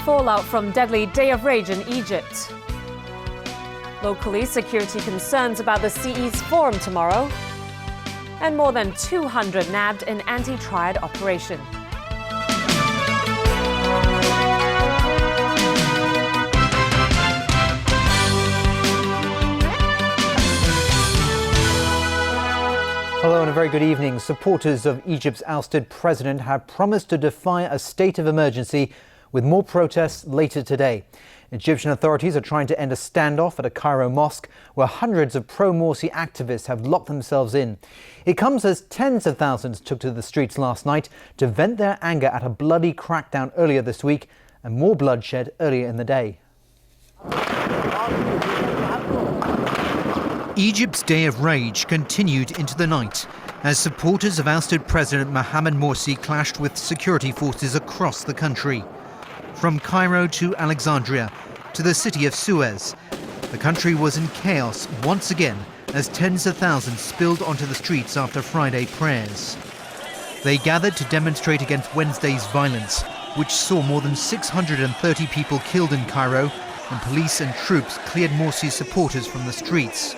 Fallout from deadly day of rage in Egypt. Locally, security concerns about the CE's forum tomorrow. And more than 200 nabbed in anti-triad operation. Hello and a very good evening. Supporters of Egypt's ousted president have promised to defy a state of emergency with more protests later today. Egyptian authorities are trying to end a standoff at a Cairo mosque where hundreds of pro-Morsi activists have locked themselves in. It comes as tens of thousands took to the streets last night to vent their anger at a bloody crackdown earlier this week and more bloodshed earlier in the day. Egypt's day of rage continued into the night as supporters of ousted President Mohamed Morsi clashed with security forces across the country. From Cairo to Alexandria to the city of Suez, the country was in chaos once again as tens of thousands spilled onto the streets after Friday prayers. They gathered to demonstrate against Wednesday's violence, which saw more than 630 people killed in Cairo, and police and troops cleared Morsi's supporters from the streets.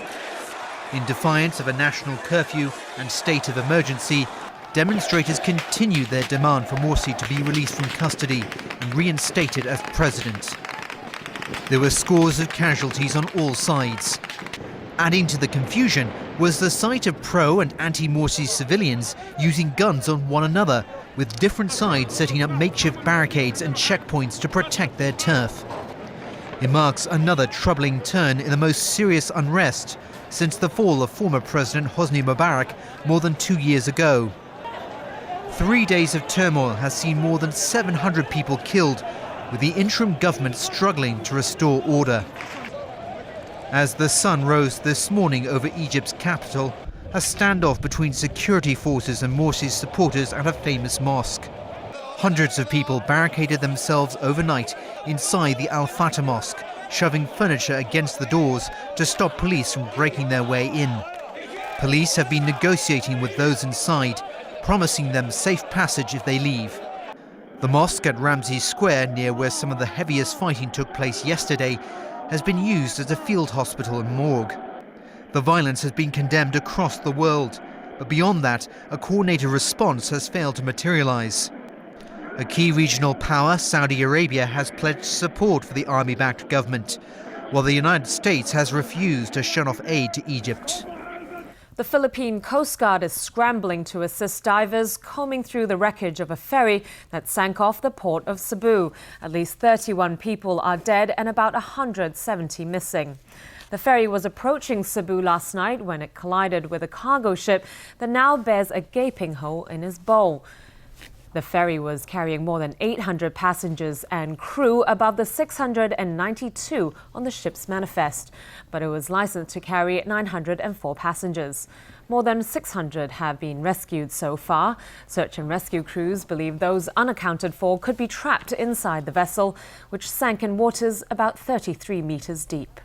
In defiance of a national curfew and state of emergency, demonstrators continued their demand for Morsi to be released from custody and reinstated as president. There were scores of casualties on all sides. Adding to the confusion was the sight of pro- and anti-Morsi civilians using guns on one another, with different sides setting up makeshift barricades and checkpoints to protect their turf. It marks another troubling turn in the most serious unrest since the fall of former President Hosni Mubarak more than 2 years ago. 3 days of turmoil has seen more than 700 people killed, with the interim government struggling to restore order. As the sun rose this morning over Egypt's capital, a standoff between security forces and Morsi's supporters at a famous mosque. Hundreds of people barricaded themselves overnight inside the Al Fatah Mosque, shoving furniture against the doors to stop police from breaking their way in. Police have been negotiating with those inside, promising them safe passage if they leave. The mosque at Ramses Square, near where some of the heaviest fighting took place yesterday, has been used as a field hospital and morgue. The violence has been condemned across the world, but beyond that, a coordinated response has failed to materialize. A key regional power, Saudi Arabia, has pledged support for the army-backed government, while the United States has refused to shut off aid to Egypt. The Philippine Coast Guard is scrambling to assist divers combing through the wreckage of a ferry that sank off the port of Cebu. At least 31 people are dead and about 170 missing. The ferry was approaching Cebu last night when it collided with a cargo ship that now bears a gaping hole in its bow. The ferry was carrying more than 800 passengers and crew above the 692 on the ship's manifest, but it was licensed to carry 904 passengers. More than 600 have been rescued so far. Search and rescue crews believe those unaccounted for could be trapped inside the vessel, which sank in waters about 33 meters deep.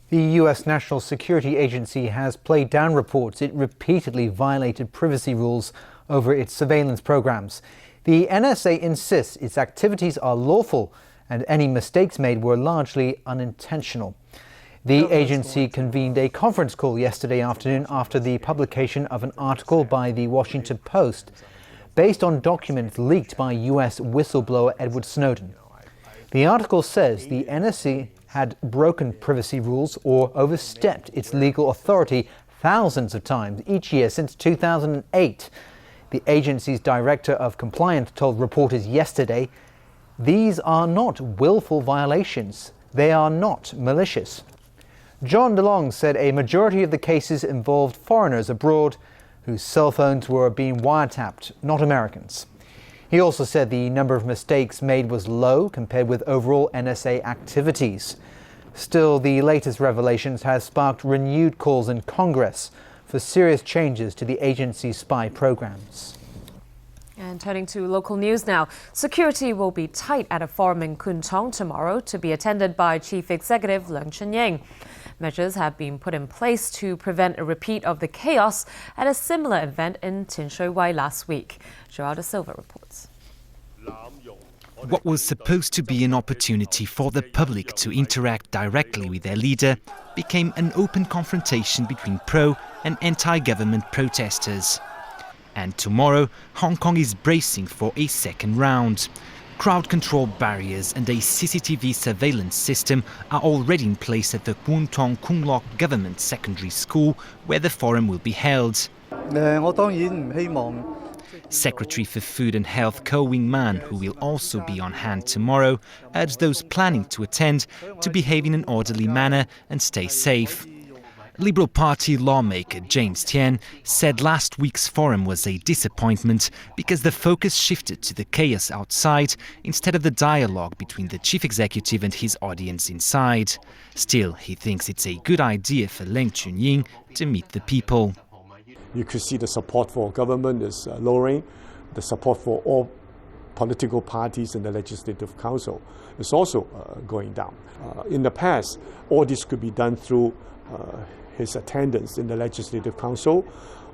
The U.S. National Security Agency has played down reports it repeatedly violated privacy rules over its surveillance programs. The NSA insists its activities are lawful and any mistakes made were largely unintentional. The agency convened a conference call yesterday afternoon after the publication of an article by the Washington Post based on documents leaked by U.S. whistleblower Edward Snowden. The article says the NSA had broken privacy rules or overstepped its legal authority thousands of times each year since 2008. The agency's director of compliance told reporters yesterday, "These are not willful violations. They are not malicious." John DeLong said a majority of the cases involved foreigners abroad whose cell phones were being wiretapped, not Americans. He also said the number of mistakes made was low compared with overall NSA activities. Still, the latest revelations have sparked renewed calls in Congress for serious changes to the agency's spy programs. And turning to local news now, security will be tight at a forum in Kun Tong tomorrow to be attended by Chief Executive Leung Chun-ying. Measures have been put in place to prevent a repeat of the chaos at a similar event in Tin Shui Wai last week. Joao da Silva reports. What was supposed to be an opportunity for the public to interact directly with their leader became an open confrontation between pro- and anti-government protesters. And tomorrow, Hong Kong is bracing for a second round. Crowd control barriers and a CCTV surveillance system are already in place at the Kwun Tong Kung Lok Government Secondary School, where the forum will be held. Secretary for Food and Health Ko Wing Man, who will also be on hand tomorrow, urged those planning to attend to behave in an orderly manner and stay safe. Liberal Party lawmaker James Tien said last week's forum was a disappointment because the focus shifted to the chaos outside instead of the dialogue between the chief executive and his audience inside. Still, he thinks it's a good idea for Leung Chun-ying to meet the people. You could see the support for government is lowering, the support for all political parties in the Legislative Council is also going down. In the past, all this could be done through his attendance in the Legislative Council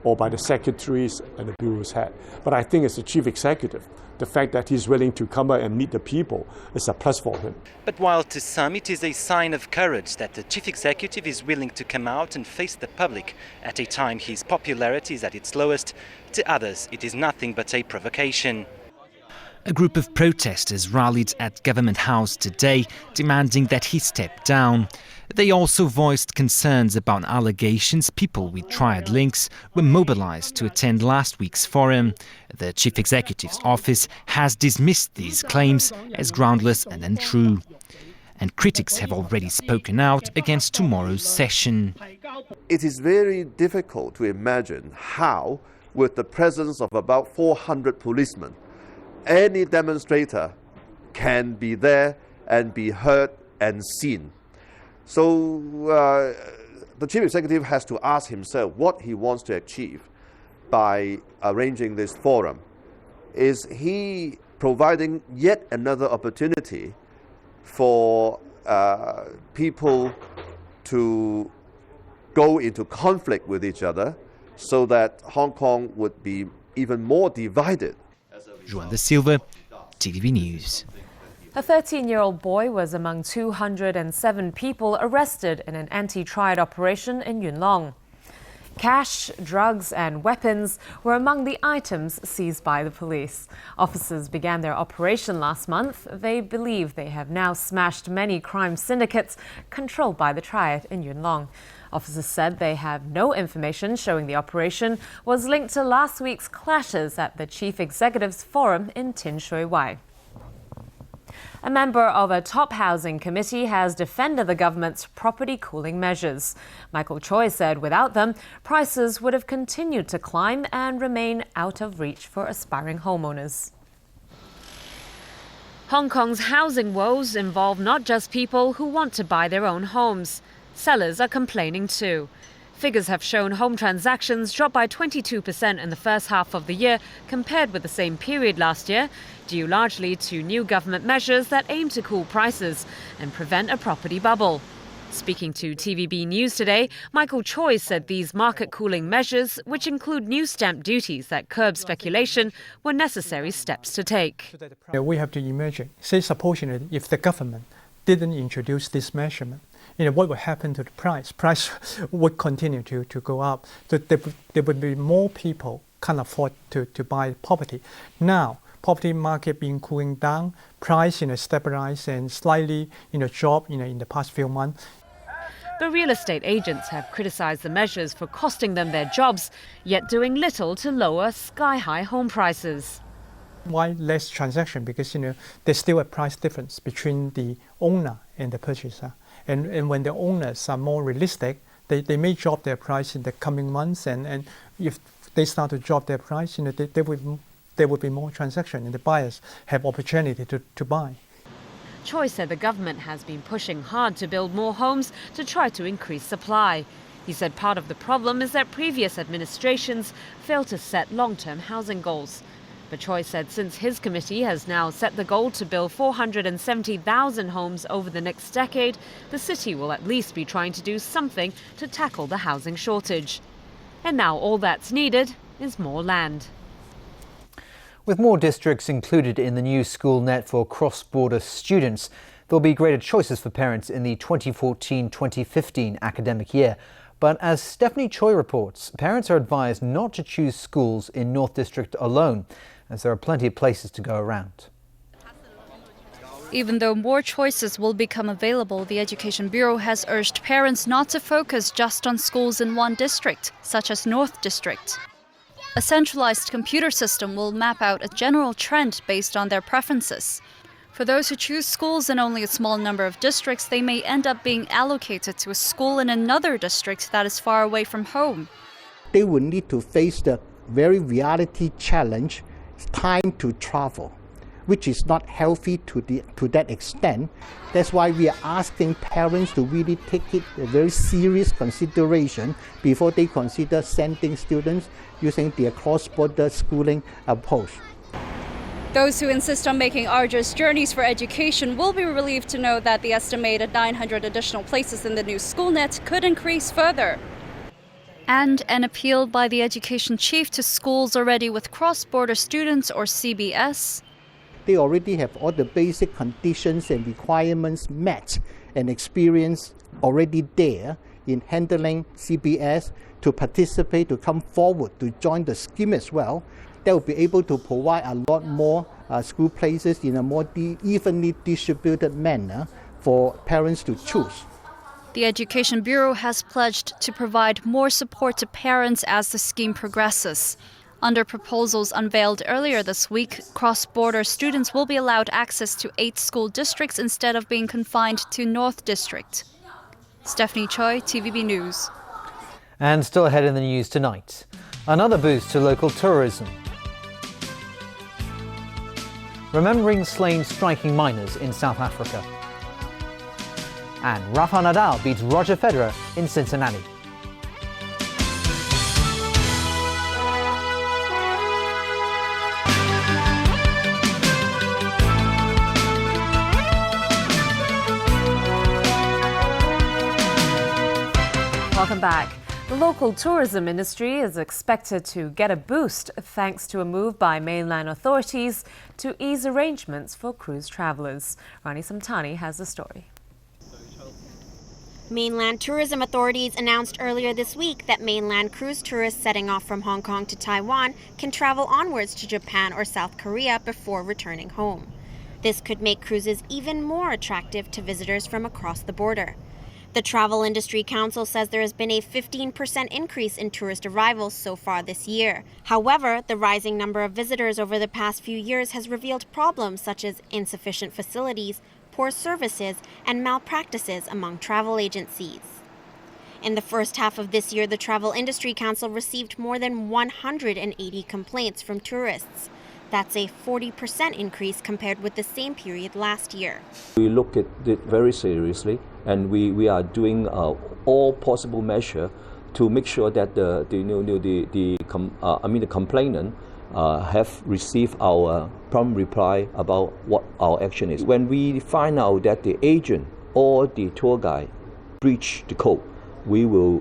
or by the secretaries and the bureau's head. But I think as the chief executive, the fact that he's willing to come out and meet the people is a plus for him. But while to some it is a sign of courage that the chief executive is willing to come out and face the public at a time his popularity is at its lowest, to others it is nothing but a provocation. A group of protesters rallied at Government House today, demanding that he step down. They also voiced concerns about allegations people with triad links were mobilized to attend last week's forum. The chief executive's office has dismissed these claims as groundless and untrue. And critics have already spoken out against tomorrow's session. It is very difficult to imagine how, with the presence of about 400 policemen, any demonstrator can be there and be heard and seen. So the chief executive has to ask himself what he wants to achieve by arranging this forum. Is he providing yet another opportunity for people to go into conflict with each other so that Hong Kong would be even more divided? Joao da Silva, TVB News. A 13-year-old boy was among 207 people arrested in an anti-triad operation in Yuen Long. Cash, drugs and weapons were among the items seized by the police. Officers began their operation last month. They believe they have now smashed many crime syndicates controlled by the triad in Yuen Long. Officers said they have no information showing the operation was linked to last week's clashes at the Chief Executive's Forum in Tin Shui Wai. A member of a top housing committee has defended the government's property cooling measures. Michael Choi said without them, prices would have continued to climb and remain out of reach for aspiring homeowners. Hong Kong's housing woes involve not just people who want to buy their own homes. Sellers are complaining too. Figures have shown home transactions dropped by 22% in the first half of the year compared with the same period last year, due largely to new government measures that aim to cool prices and prevent a property bubble. Speaking to TVB News today, Michael Choi said these market cooling measures, which include new stamp duties that curb speculation, were necessary steps to take. We have to imagine, say supposing if the government didn't introduce this measurement, what would happen to the price? Price would continue to go up. So there would be more people can't afford to buy property. Now, property market being cooling down, price stabilize and slightly drop in the past few months. But real estate agents have criticized the measures for costing them their jobs, yet doing little to lower sky-high home prices. Why less transaction? Because there's still a price difference between the owner and the purchaser. And when the owners are more realistic, they may drop their price in the coming months. And if they start to drop their price, there would be more transaction and the buyers have opportunity to buy. Choi said the government has been pushing hard to build more homes to try to increase supply. He said part of the problem is that previous administrations failed to set long-term housing goals. But Choi said since his committee has now set the goal to build 470,000 homes over the next decade, the city will at least be trying to do something to tackle the housing shortage. And now all that's needed is more land. With more districts included in the new school net for cross-border students, there'll be greater choices for parents in the 2014-2015 academic year. But as Stephanie Choi reports, parents are advised not to choose schools in North District alone, as there are plenty of places to go around. Even though more choices will become available, the Education Bureau has urged parents not to focus just on schools in one district, such as North District. A centralized computer system will map out a general trend based on their preferences. For those who choose schools in only a small number of districts, they may end up being allocated to a school in another district that is far away from home. They will need to face the very reality challenge, time to travel, which is not healthy to that extent. That's why we are asking parents to really take it a very serious consideration before they consider sending students using their cross-border schooling approach. Those who insist on making arduous journeys for education will be relieved to know that the estimated 900 additional places in the new school net could increase further. And an appeal by the education chief to schools already with cross-border students, or CBS. They already have all the basic conditions and requirements met and experience already there in handling CBS to participate, to come forward, to join the scheme as well. They will be able to provide a lot more school places in a more evenly distributed manner for parents to choose. The Education Bureau has pledged to provide more support to parents as the scheme progresses. Under proposals unveiled earlier this week, cross-border students will be allowed access to 8 school districts instead of being confined to North District. Stephanie Choi, TVB News. And still ahead in the news tonight, another boost to local tourism. Remembering slain striking miners in South Africa. And Rafa Nadal beats Roger Federer in Cincinnati. Welcome back. The local tourism industry is expected to get a boost thanks to a move by mainland authorities to ease arrangements for cruise travellers. Rani Samtani has the story. Mainland tourism authorities announced earlier this week that mainland cruise tourists setting off from Hong Kong to Taiwan can travel onwards to Japan or South Korea before returning home. This could make cruises even more attractive to visitors from across the border. The Travel Industry Council says there has been a 15% increase in tourist arrivals so far this year. However, the rising number of visitors over the past few years has revealed problems such as insufficient facilities, poor services, and malpractices among travel agencies. In the first half of this year, the Travel Industry Council received more than 180 complaints from tourists. That's a 40% increase compared with the same period last year. We look at it very seriously, and we are doing all possible measure to make sure that the complainant have received our prompt reply about what our action is. When we find out that the agent or the tour guide breach the code, we will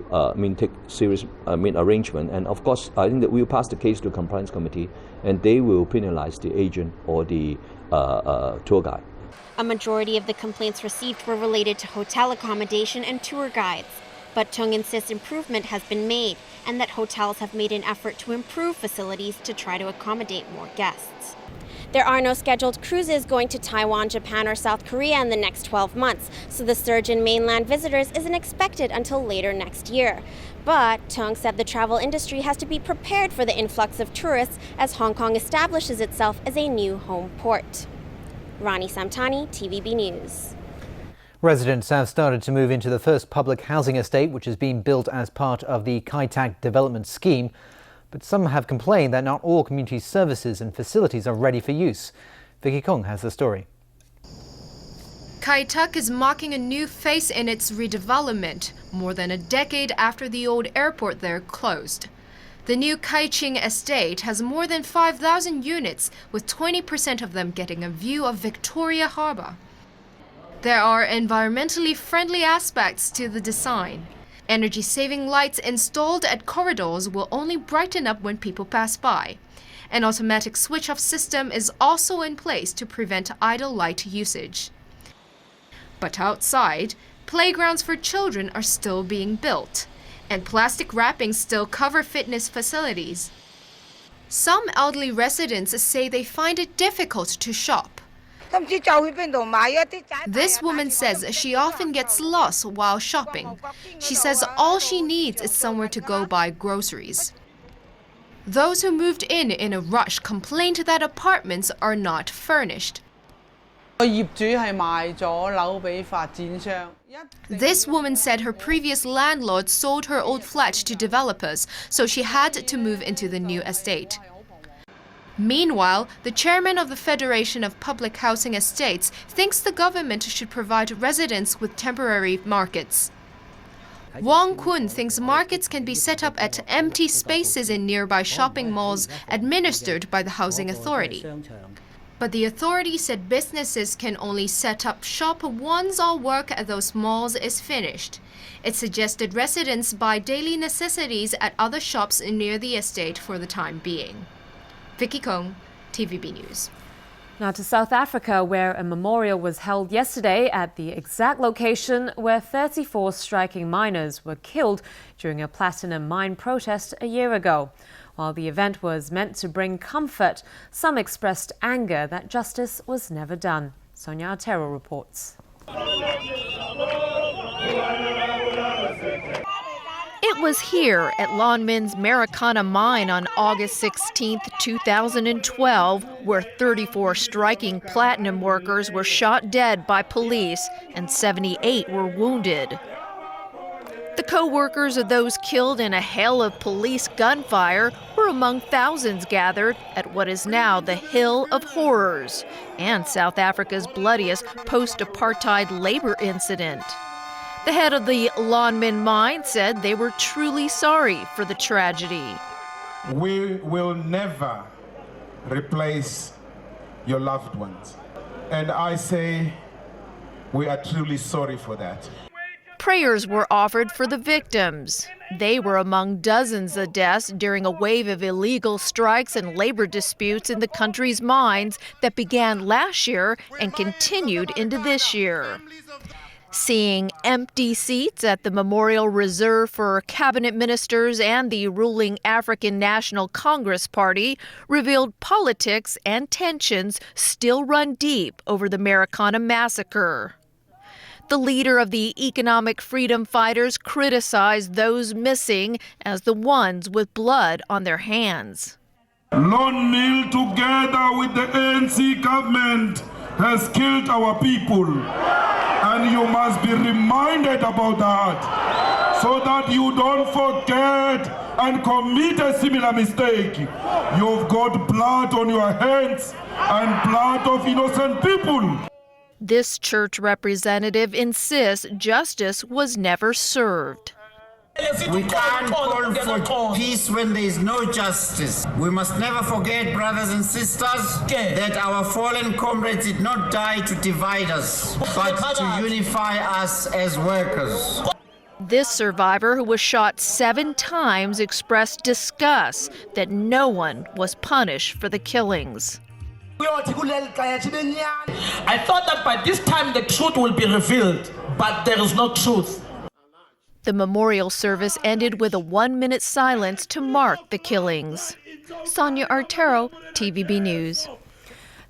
take serious arrangement, and of course I think that we will pass the case to the compliance committee, and they will penalize the agent or the tour guide. A majority of the complaints received were related to hotel accommodation and tour guides, but Tung insists improvement has been made and that hotels have made an effort to improve facilities to try to accommodate more guests. There are no scheduled cruises going to Taiwan, Japan, or South Korea in the next 12 months, so the surge in mainland visitors isn't expected until later next year. But Tung said the travel industry has to be prepared for the influx of tourists as Hong Kong establishes itself as a new home port. Rani Samtani, TVB News. Residents have started to move into the first public housing estate, which is being built as part of the Kai Tak development scheme. But some have complained that not all community services and facilities are ready for use. Vicky Kong has the story. Kai Tak is marking a new phase in its redevelopment, more than a decade after the old airport there closed. The new Kaiqing estate has more than 5,000 units, with 20% of them getting a view of Victoria Harbour. There are environmentally friendly aspects to the design. Energy-saving lights installed at corridors will only brighten up when people pass by. An automatic switch-off system is also in place to prevent idle light usage. But outside, playgrounds for children are still being built, and plastic wrappings still cover fitness facilities. Some elderly residents say they find it difficult to shop. This woman says she often gets lost while shopping. She says all she needs is somewhere to go buy groceries. Those who moved in a rush complained that apartments are not furnished. This woman said her previous landlord sold her old flat to developers, so she had to move into the new estate. Meanwhile, the chairman of the Federation of Public Housing Estates thinks the government should provide residents with temporary markets. Wong Kun thinks markets can be set up at empty spaces in nearby shopping malls administered by the Housing Authority. But the authority said businesses can only set up shop once all work at those malls is finished. It suggested residents buy daily necessities at other shops near the estate for the time being. Vicky Kong, TVB News. Now to South Africa, where a memorial was held yesterday at the exact location where 34 striking miners were killed during a platinum mine protest a year ago. While the event was meant to bring comfort, some expressed anger that justice was never done. Sonia Artero reports. It was here at Lonmin's Marikana mine on August 16, 2012, where 34 striking platinum workers were shot dead by police and 78 were wounded. The co-workers of those killed in a hail of police gunfire were among thousands gathered at what is now the Hill of Horrors and South Africa's bloodiest post-apartheid labor incident. The head of the Lonmin mine said they were truly sorry for the tragedy. We will never replace your loved ones. And I say we are truly sorry for that. Prayers were offered for the victims. They were among dozens of deaths during a wave of illegal strikes and labor disputes in the country's mines that began last year and continued into this year. Seeing empty seats at the memorial reserved for cabinet ministers and the ruling African National Congress Party revealed politics and tensions still run deep over the Marikana massacre. The leader of the economic freedom fighters criticized those missing as the ones with blood on their hands. Lonmin, together with the ANC government, has killed our people. And you must be reminded about that, so that you don't forget and commit a similar mistake. You've got blood on your hands and blood of innocent people. This church representative insists justice was never served. We can't call for peace when there is no justice. We must never forget, brothers and sisters, that our fallen comrades did not die to divide us, but to unify us as workers. This survivor, who was shot 7 times, expressed disgust that no one was punished for the killings. I thought that by this time the truth will be revealed, but there is no truth. The memorial service ended with a 1-minute silence to mark the killings. Sonia Artero, TVB News.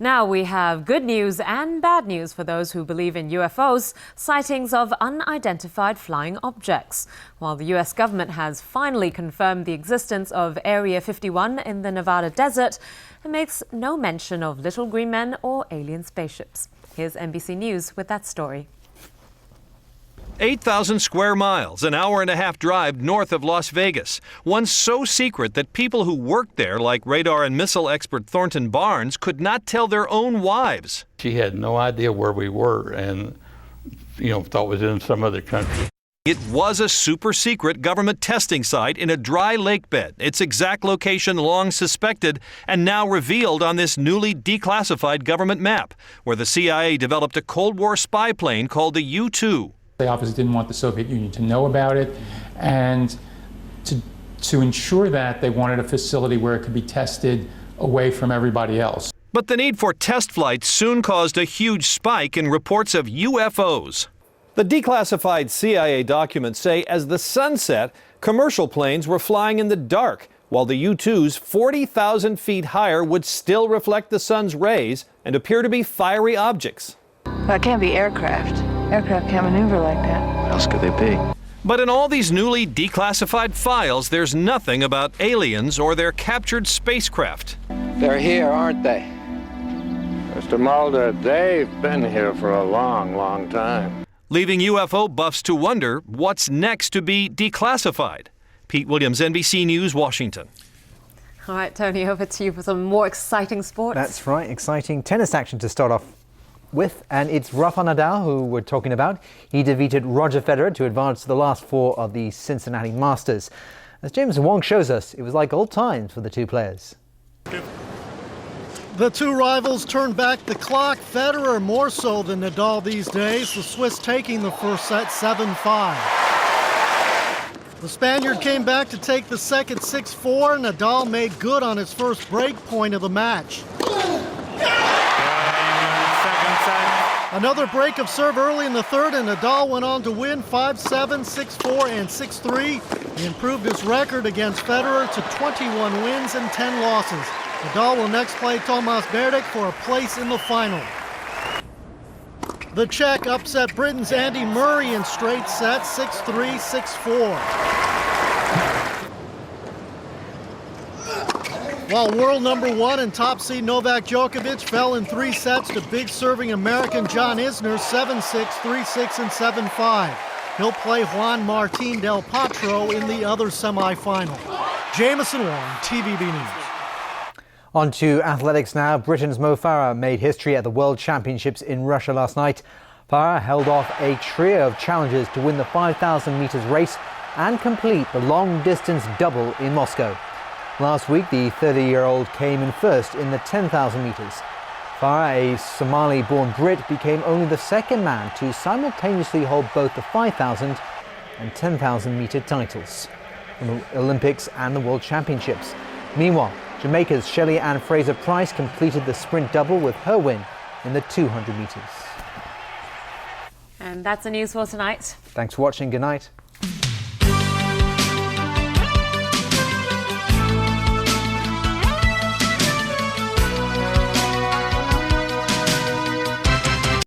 Now we have good news and bad news for those who believe in UFOs, sightings of unidentified flying objects. While the U.S. government has finally confirmed the existence of Area 51 in the Nevada desert, it makes no mention of little green men or alien spaceships. Here's NBC News with that story. 8,000 square miles, an hour-and-a-half drive north of Las Vegas. One so secret that people who worked there, like radar and missile expert Thornton Barnes, could not tell their own wives. She had no idea where we were and, thought it was in some other country. It was a super-secret government testing site in a dry lake bed, its exact location long suspected and now revealed on this newly declassified government map, where the CIA developed a Cold War spy plane called the U-2. They obviously didn't want the Soviet Union to know about it, and to ensure that, they wanted a facility where it could be tested away from everybody else. But the need for test flights soon caused a huge spike in reports of UFOs. The declassified CIA documents say as the sun set, commercial planes were flying in the dark, while the U-2s 40,000 feet higher would still reflect the sun's rays and appear to be fiery objects. That can't be aircraft. Aircraft can't maneuver like that. What else could they be? But in all these newly declassified files, there's nothing about aliens or their captured spacecraft. They're here, aren't they? Mr. Mulder, they've been here for a long, long time. Leaving UFO buffs to wonder what's next to be declassified. Pete Williams, NBC News, Washington. All right, Tony, over to you for some more exciting sports. That's right, exciting tennis action to start off with, and it's Rafa Nadal who we're talking about. He defeated Roger Federer to advance to the last four of the Cincinnati Masters. As James Wong shows us, it was like old times for the two players. The two rivals turned back the clock, Federer more so than Nadal these days, the Swiss taking the first set 7-5. The Spaniard came back to take the second 6-4. Nadal made good on his first break point of the match. Another break of serve early in the third, and Nadal went on to win 5-7, 6-4, and 6-3. He improved his record against Federer to 21 wins and 10 losses. Nadal will next play Tomas Berdych for a place in the final. The Czech upset Britain's Andy Murray in straight sets, 6-3, 6-4. While world number one and top seed Novak Djokovic fell in 3 sets to big serving American John Isner, 7-6, 3-6, and 7-5. He'll play Juan Martín del Potro in the other semifinal. Jameson Wong, TVB News. On to athletics now. Britain's Mo Farah made history at the World Championships in Russia last night. Farah held off a trio of challengers to win the 5,000 metres race and complete the long-distance double in Moscow. Last week, the 30-year-old came in first in the 10,000 metres. Farah, a Somali-born Brit, became only the second man to simultaneously hold both the 5,000 and 10,000 metre titles in the Olympics and the World Championships. Meanwhile, Jamaica's Shelly Ann Fraser-Price completed the sprint double with her win in the 200 metres. And that's the news for tonight. Thanks for watching. Good night.